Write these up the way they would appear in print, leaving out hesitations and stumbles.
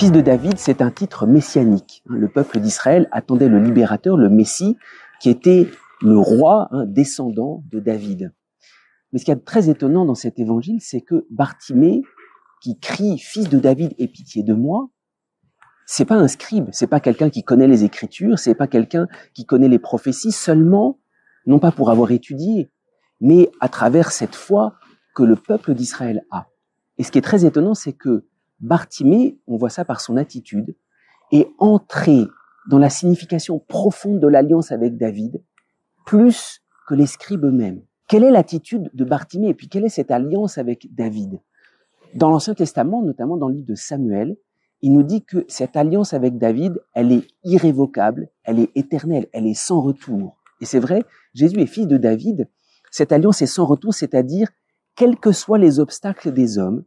Fils de David, c'est un titre messianique. Le peuple d'Israël attendait le libérateur, le Messie, qui était le roi descendant de David. Mais ce qu'il y a de très étonnant dans cet évangile, c'est que Bartimée, qui crie « Fils de David, aie pitié de moi », c'est pas un scribe, c'est pas quelqu'un qui connaît les Écritures, c'est pas quelqu'un qui connaît les prophéties seulement, non pas pour avoir étudié, mais à travers cette foi que le peuple d'Israël a. Et ce qui est très étonnant, c'est que Bartimée, on voit ça par son attitude, est entré dans la signification profonde de l'alliance avec David, plus que les scribes eux-mêmes. Quelle est l'attitude de Bartimée et puis quelle est cette alliance avec David? Dans l'Ancien Testament, notamment dans le livre de Samuel, il nous dit que cette alliance avec David, elle est irrévocable, elle est éternelle, elle est sans retour. Et c'est vrai, Jésus est fils de David, cette alliance est sans retour, c'est-à-dire, quels que soient les obstacles des hommes,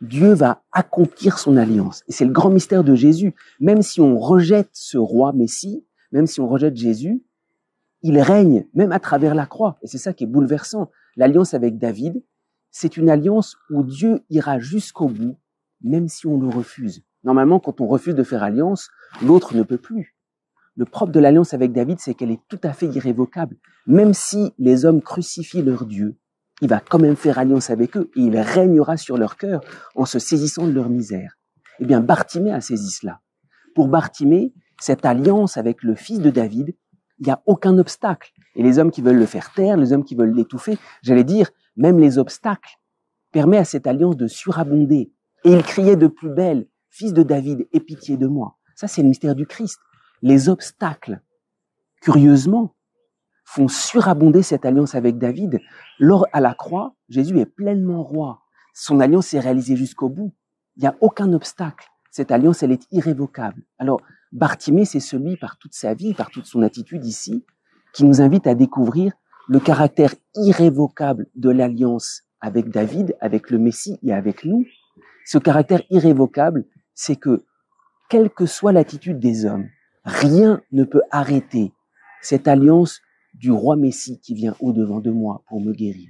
Dieu va accomplir son alliance. Et c'est le grand mystère de Jésus. Même si on rejette ce roi Messie, même si on rejette Jésus, il règne, même à travers la croix. Et c'est ça qui est bouleversant. L'alliance avec David, c'est une alliance où Dieu ira jusqu'au bout, même si on le refuse. Normalement, quand on refuse de faire alliance, l'autre ne peut plus. Le propre de l'alliance avec David, c'est qu'elle est tout à fait irrévocable. Même si les hommes crucifient leur Dieu, il va quand même faire alliance avec eux et il régnera sur leur cœur en se saisissant de leur misère. Eh bien, Bartimée a saisi cela. Pour Bartimée, cette alliance avec le fils de David, il n'y a aucun obstacle. Et les hommes qui veulent le faire taire, les hommes qui veulent l'étouffer, j'allais dire, même les obstacles permettent à cette alliance de surabonder. Et il criait de plus belle, « Fils de David, aie pitié de moi ». Ça, c'est le mystère du Christ. Les obstacles, curieusement, font surabonder cette alliance avec David. Lors à la croix, Jésus est pleinement roi. Son alliance est réalisée jusqu'au bout. Il n'y a aucun obstacle. Cette alliance, elle est irrévocable. Alors, Bartimée, c'est celui, par toute sa vie, par toute son attitude ici, qui nous invite à découvrir le caractère irrévocable de l'alliance avec David, avec le Messie et avec nous. Ce caractère irrévocable, c'est que, quelle que soit l'attitude des hommes, rien ne peut arrêter cette alliance du roi Messie qui vient au-devant de moi pour me guérir.